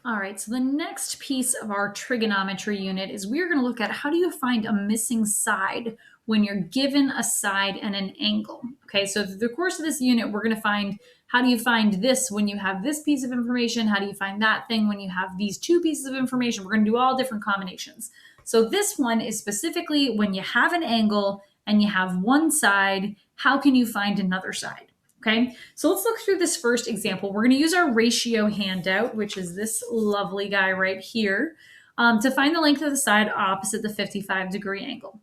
All right, so the next piece of our trigonometry unit is we're going to look at how do you find a missing side when you're given a side and an angle. Okay, so through the course of this unit, we're going to find how do you find this when you have this piece of information? How do you find that thing when you have these two pieces of information? We're going to do all different combinations. So this one is specifically when you have an angle and you have one side, how can you find another side? Okay, so let's look through this first example. We're going to use our ratio handout, which is this lovely guy right here, to find the length of the side opposite the 55-degree angle.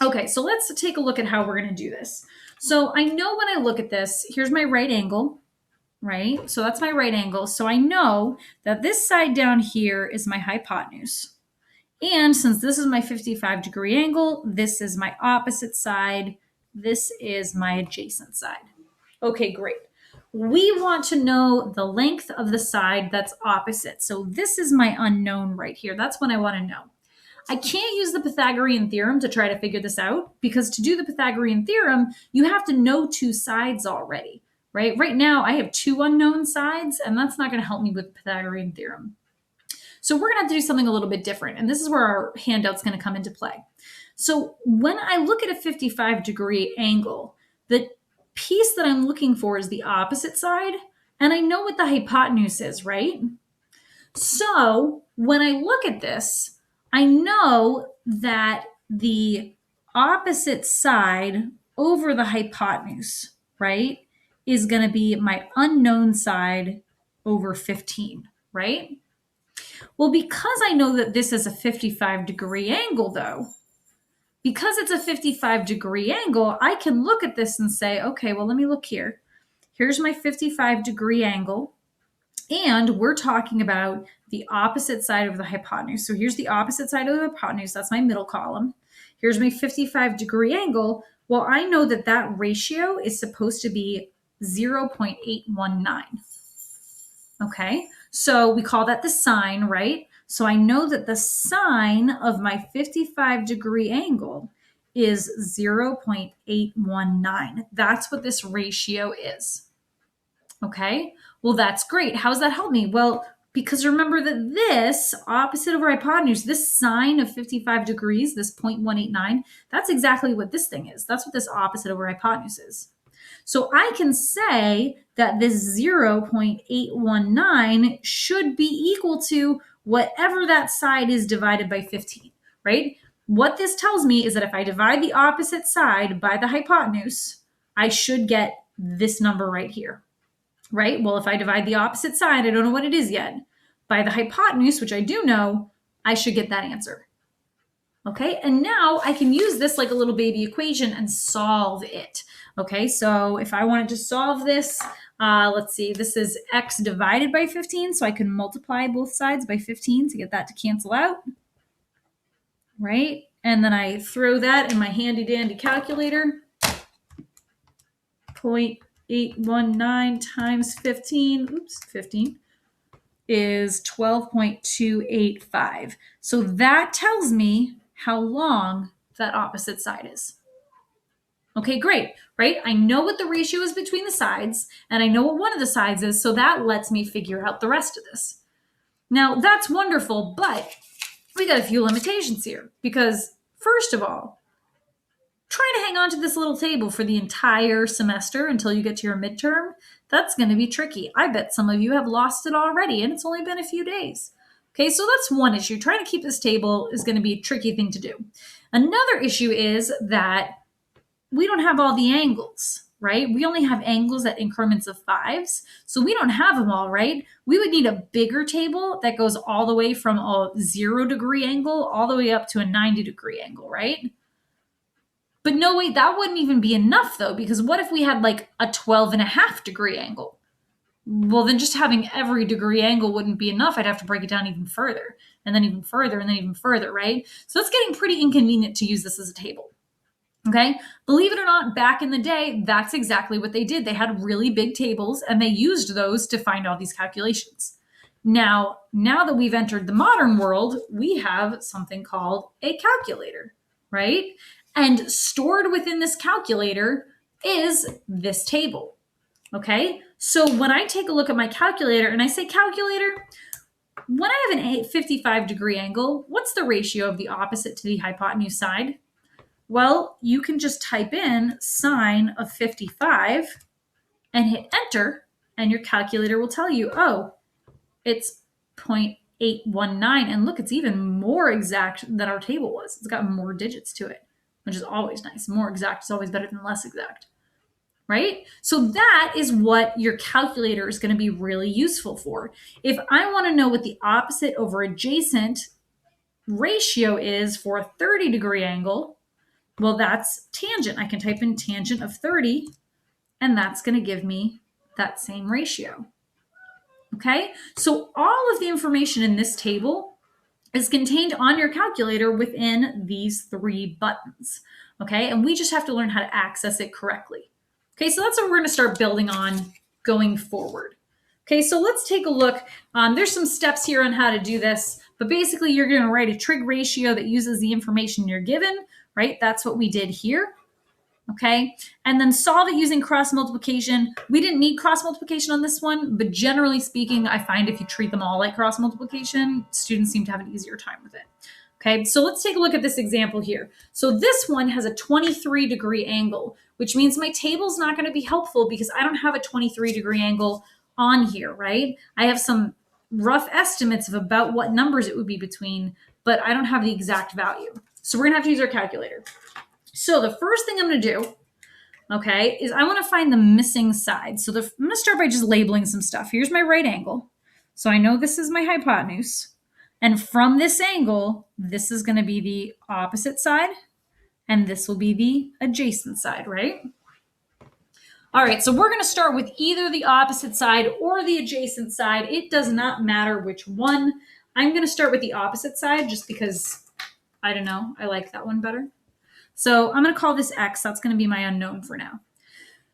Okay, so let's take a look at how we're going to do this. So I know when I look at this, here's my right angle, right? So that's my right angle. So I know that this side down here is my hypotenuse. And since this is my 55-degree angle, this is my opposite side. This is my adjacent side. Okay, great. We want to know the length of the side that's opposite. So this is my unknown right here. That's what I want to know. I can't use the Pythagorean theorem to try to figure this out because to do the Pythagorean theorem, you have to know two sides already, right? Right now, I have two unknown sides, and that's not going to help me with the Pythagorean theorem. So we're going to have to do something a little bit different, and this is where our handout's going to come into play. So when I look at a 55-degree angle, the piece that I'm looking for is the opposite side, and I know what the hypotenuse is, right? So when I look at this, I know that the opposite side over the hypotenuse, right, is going to be my unknown side over 15, right? Well, because I know that this is a 55-degree angle, though, because it's a 55-degree angle, I can look at this and say, okay, well, let me look here. Here's my 55-degree angle, and we're talking about the opposite side of the hypotenuse. So here's the opposite side of the hypotenuse. That's my middle column. Here's my 55-degree angle. Well, I know that that ratio is supposed to be 0.819. Okay, so we call that the sine, right? So I know that the sine of my 55-degree angle is 0.819. That's what this ratio is. Okay, well, that's great. How does that help me? Well, because remember that this opposite of our hypotenuse, this sine of 55 degrees, this 0.189, that's exactly what this thing is. That's what this opposite of our hypotenuse is. So I can say that this 0.819 should be equal to whatever that side is divided by 15, right? What this tells me is that if I divide the opposite side by the hypotenuse, I should get this number right here, right? Well, if I divide the opposite side, I don't know what it is yet, by the hypotenuse, which I do know, I should get that answer. Okay, and now I can use this like a little baby equation and solve it. Okay, so if I wanted to solve this, let's see, this is x divided by 15, so I can multiply both sides by 15 to get that to cancel out, right? And then I throw that in my handy dandy calculator. 0.819 times 15, 15, is 12.285. So that tells me how long that opposite side is. Okay, great, right? I know what the ratio is between the sides, and I know what one of the sides is, so that lets me figure out the rest of this. Now, that's wonderful, but we got a few limitations here, because first of all, trying to hang on to this little table for the entire semester until you get to your midterm, that's going to be tricky. I bet some of you have lost it already, and it's only been a few days. Okay, so that's one issue. Trying to keep this table is going to be a tricky thing to do. Another issue is that we don't have all the angles, right? We only have angles at increments of fives, so we don't have them all, right? We would need a bigger table that goes all the way from a 0-degree angle all the way up to a 90-degree angle, right? But no, wait, that wouldn't even be enough though, because what if we had like a 12.5-degree angle? Well, then just having every degree angle wouldn't be enough. I'd have to break it down even further, and then even further, and then even further, right? So it's getting pretty inconvenient to use this as a table. Okay, believe it or not, back in the day, that's exactly what they did. They had really big tables, and they used those to find all these calculations. Now that we've entered the modern world, we have something called a calculator, right? And stored within this calculator is this table, okay? So when I take a look at my calculator and I say, calculator, when I have an 55-degree angle, what's the ratio of the opposite to the hypotenuse side? Well, you can just type in sine of 55 and hit enter, and your calculator will tell you, oh, it's 0.819. And look, it's even more exact than our table was. It's got more digits to it, which is always nice. More exact is always better than less exact, right? So that is what your calculator is going to be really useful for. If I want to know what the opposite over adjacent ratio is for a 30-degree angle, well, that's tangent. I can type in tangent of 30, and that's going to give me that same ratio. Okay, so all of the information in this table is contained on your calculator within these 3 buttons. Okay, and we just have to learn how to access it correctly. Okay, so that's what we're going to start building on going forward. Okay, so let's take a look. There's some steps here on how to do this, but basically you're going to write a trig ratio that uses the information you're given, right? That's what we did here. Okay, and then solve it using cross multiplication. We didn't need cross multiplication on this one, but generally speaking, I find if you treat them all like cross multiplication, students seem to have an easier time with it. Okay, so let's take a look at this example here. So this one has a 23-degree angle, which means my table's not going to be helpful because I don't have a 23-degree angle on here, right? I have some rough estimates of about what numbers it would be between, but I don't have the exact value. So we're going to have to use our calculator. So the first thing I'm going to do, okay, is I want to find the missing side. So I'm going to start by just labeling some stuff. Here's my right angle. So I know this is my hypotenuse. And from this angle, this is going to be the opposite side. And this will be the adjacent side, right? All right, so we're going to start with either the opposite side or the adjacent side. It does not matter which one. I'm going to start with the opposite side just because, I don't know, I like that one better. So I'm going to call this X. That's going to be my unknown for now.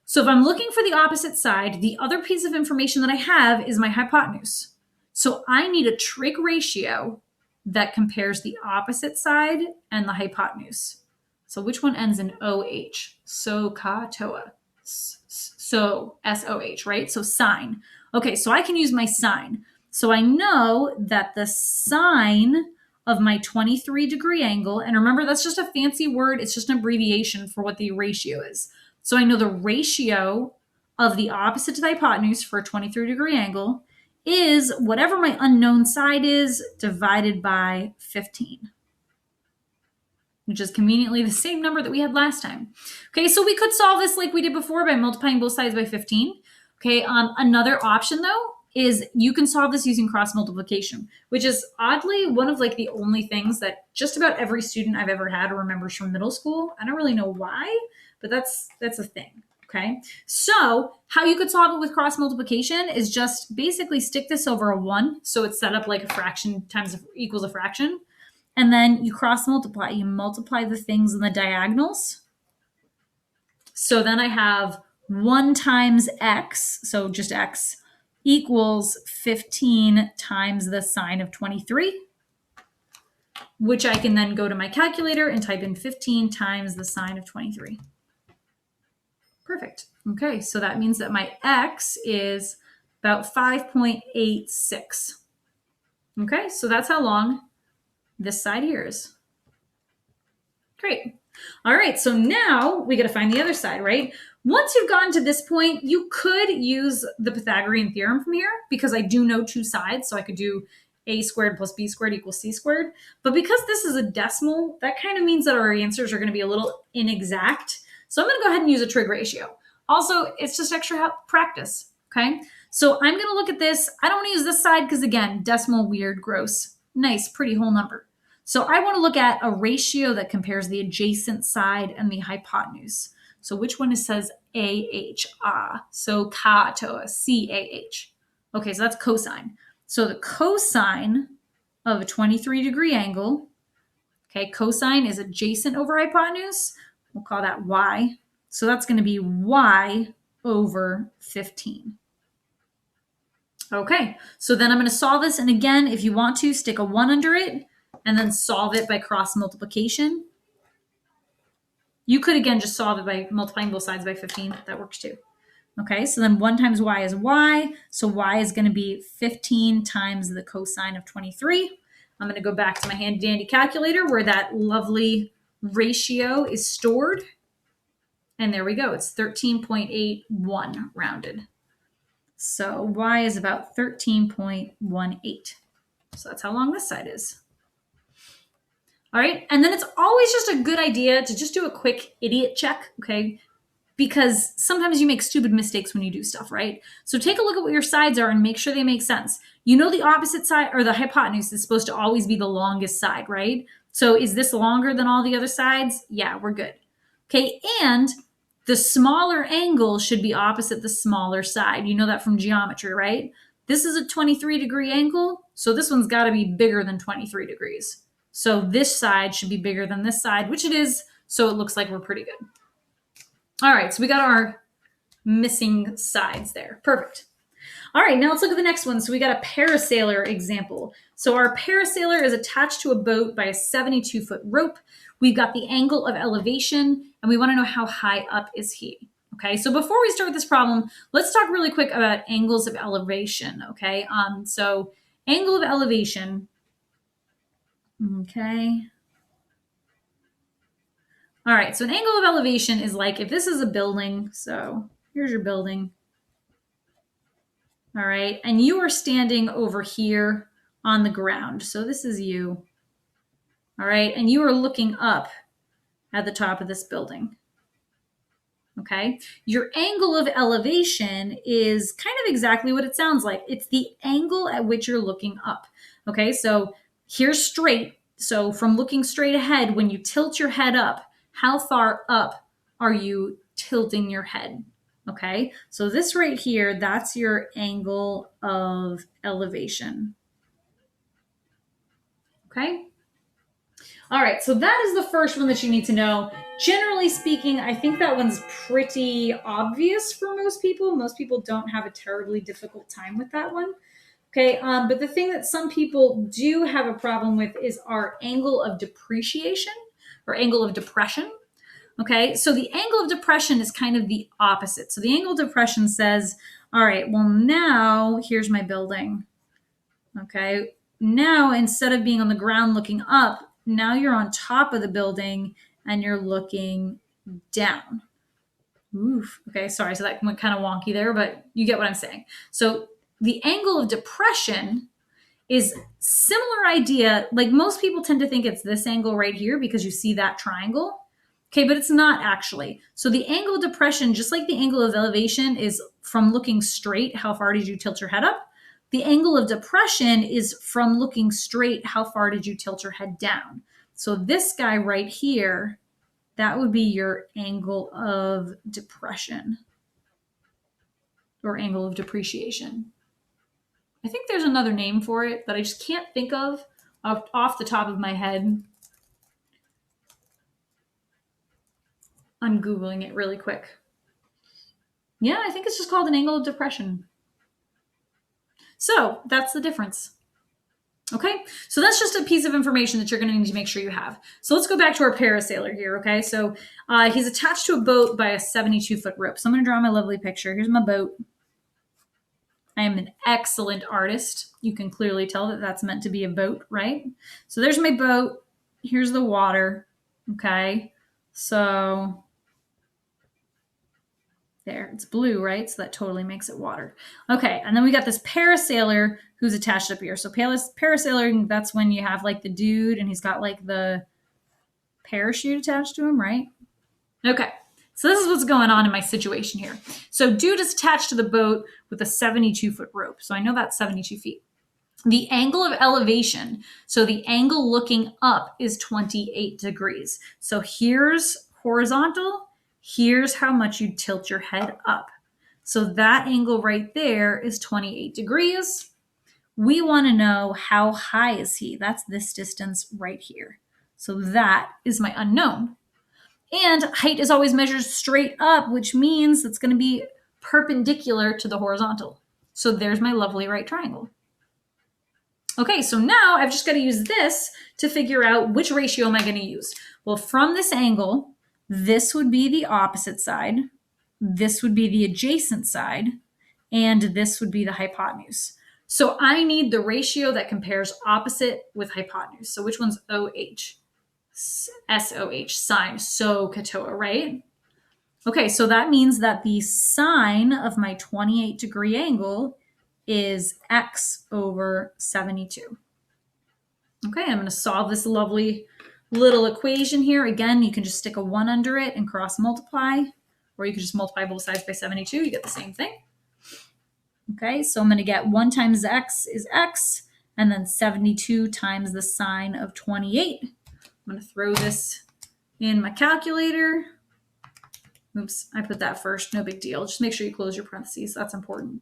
So if I'm looking for the opposite side, the other piece of information that I have is my hypotenuse. So I need a trig ratio that compares the opposite side and the hypotenuse. So which one ends in OH? SOHCAHTOA. So SOH, right? So sine. Okay, so I can use my sine. So I know that the sine of my 23-degree angle, and remember that's just a fancy word, it's just an abbreviation for what the ratio is. So I know the ratio of the opposite to the hypotenuse for a 23-degree angle is whatever my unknown side is divided by 15, which is conveniently the same number that we had last time. Okay, so we could solve this like we did before by multiplying both sides by 15. Okay, another option though is you can solve this using cross multiplication, which is oddly one of like the only things that just about every student I've ever had remembers from middle school. I don't really know why, but that's a thing. Okay, so how you could solve it with cross multiplication is just basically stick this over a 1, so it's set up like a fraction times equals a fraction, and then you cross multiply. You multiply the things in the diagonals. So then I have 1 times x, so just x, equals 15 times the sine of 23, which I can then go to my calculator and type in 15 times the sine of 23. Perfect. Okay, so that means that my x is about 5.86. Okay, so that's how long this side here is. Great. All right, so now we got to find the other side, right? Once you've gotten to this point, you could use the Pythagorean theorem from here because I do know 2 sides, so I could do a squared plus b squared equals c squared. But because this is a decimal, that kind of means that our answers are going to be a little inexact. So I'm going to go ahead and use a trig ratio. Also, it's just extra practice, okay? So I'm going to look at this. I don't want to use this side because, again, decimal, weird, gross. Nice, pretty whole number. So I want to look at a ratio that compares the adjacent side and the hypotenuse. So which one says AH? So CAHTOA, C-A-H. Okay, so that's cosine. So the cosine of a 23-degree angle, okay, cosine is adjacent over hypotenuse. We'll call that y. So that's going to be y over 15. Okay, so then I'm going to solve this. And again, if you want to, stick a 1 under it and then solve it by cross multiplication. You could, again, just solve it by multiplying both sides by 15. That works too. Okay, so then 1 times y is y. So y is going to be 15 times the cosine of 23. I'm going to go back to my handy dandy calculator where that lovely ratio is stored. And there we go. It's 13.81 rounded. So y is about 13.18. So that's how long this side is. All right. And then it's always just a good idea to just do a quick idiot check. Okay. Because sometimes you make stupid mistakes when you do stuff, right? So take a look at what your sides are and make sure they make sense. You know the opposite side or the hypotenuse is supposed to always be the longest side, right? So is this longer than all the other sides? Yeah, we're good. Okay, and the smaller angle should be opposite the smaller side. You know that from geometry, right? This is a 23-degree angle, so this one's got to be bigger than 23 degrees. So this side should be bigger than this side, which it is, so it looks like we're pretty good. All right, so we got our missing sides there. Perfect. All right, now let's look at the next one. So we got a parasailer example. So our parasailer is attached to a boat by a 72-foot rope. We've got the angle of elevation, and we want to know how high up is he. Okay, so before we start with this problem, let's talk really quick about angles of elevation. Okay, so angle of elevation. Okay. All right, so an angle of elevation is like if this is a building, so here's your building. All right, and you are standing over here on the ground. So this is you. All right, and you are looking up at the top of this building. Okay, your angle of elevation is kind of exactly what it sounds like. It's the angle at which you're looking up. Okay, so here's straight. So from looking straight ahead, when you tilt your head up, how far up are you tilting your head? Okay, so this right here, that's your angle of elevation. Okay. All right, so that is the first one that you need to know. Generally speaking, I think that one's pretty obvious for most people. Most people don't have a terribly difficult time with that one. Okay, but the thing that some people do have a problem with is our angle of depreciation or angle of depression. Okay, so the angle of depression is kind of the opposite. So the angle of depression says, all right, well, now here's my building. Okay, now instead of being on the ground looking up, now you're on top of the building and you're looking down. Oof. Okay, sorry. So that went kind of wonky there, but you get what I'm saying. So the angle of depression is similar idea. Like most people tend to think it's this angle right here because you see that triangle. Okay, but it's not actually. So the angle of depression, just like the angle of elevation, is from looking straight. How far did you tilt your head up? The angle of depression is from looking straight. How far did you tilt your head down? So this guy right here, that would be your angle of depression or angle of depreciation. I think there's another name for it that I just can't think of off the top of my head. I'm Googling it really quick. Yeah, I think it's just called an angle of depression. So that's the difference. Okay, so that's just a piece of information that you're going to need to make sure you have. So let's go back to our parasailer here. Okay, so he's attached to a boat by a 72-foot rope. So I'm going to draw my lovely picture. Here's my boat. I am an excellent artist. You can clearly tell that that's meant to be a boat, right? So there's my boat. Here's the water. Okay, so there, it's blue, right? So that totally makes it water. Okay, and then we got this parasailer who's attached up here. So parasailer, that's when you have like the dude and he's got like the parachute attached to him, right? Okay, so this is what's going on in my situation here. So dude is attached to the boat with a 72-foot rope. So I know that's 72 feet. The angle of elevation, so the angle looking up is 28 degrees. So here's horizontal. Here's how much you tilt your head up. So that angle right there is 28 degrees. We want to know how high is he? That's this distance right here. So that is my unknown. And height is always measured straight up, which means it's going to be perpendicular to the horizontal. So there's my lovely right triangle. Okay, so now I've just got to use this to figure out which ratio am I going to use. Well, from this angle, this would be the opposite side. this would be the adjacent side, and this would be the hypotenuse. So I need the ratio that compares opposite with hypotenuse. So which one's OH? SOH, sine, SOHCAHTOA, right? Okay, so that means that the sine of my 28-degree angle is x over 72. Okay, I'm going to solve this lovely little equation here. Again, you can just stick a 1 under it and cross multiply, or you can just multiply both sides by 72. You get the same thing. Okay, so I'm going to get 1 times x is x, and then 72 times the sine of 28. I'm going to throw this in my calculator. Oops, I put that first. No big deal. Just make sure you close your parentheses. That's important.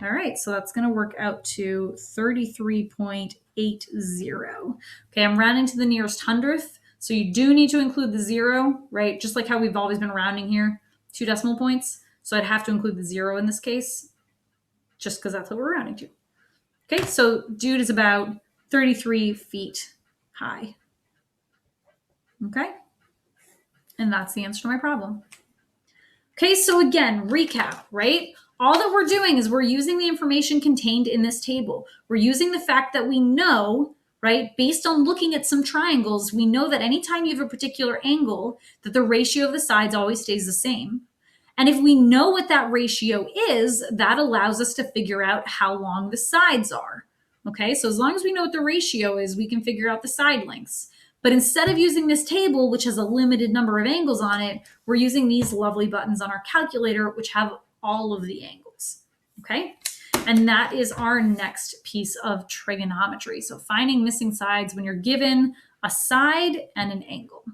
All right, so that's going to work out to 33.80. Okay, I'm rounding to the nearest hundredth. So you do need to include the 0, right? Just like how we've always been rounding here, 2 decimal points. So I'd have to include the 0 in this case, just because that's what we're rounding to. Okay, so dude is about 33 feet high. Okay, and that's the answer to my problem. Okay, so again, recap, right? All that we're doing is we're using the information contained in this table. We're using the fact that we know, right, based on looking at some triangles, we know that anytime you have a particular angle, that the ratio of the sides always stays the same. And if we know what that ratio is, that allows us to figure out how long the sides are. Okay, so as long as we know what the ratio is, we can figure out the side lengths. But instead of using this table, which has a limited number of angles on it, we're using these lovely buttons on our calculator, which have all of the angles. Okay, and that is our next piece of trigonometry. So finding missing sides when you're given a side and an angle.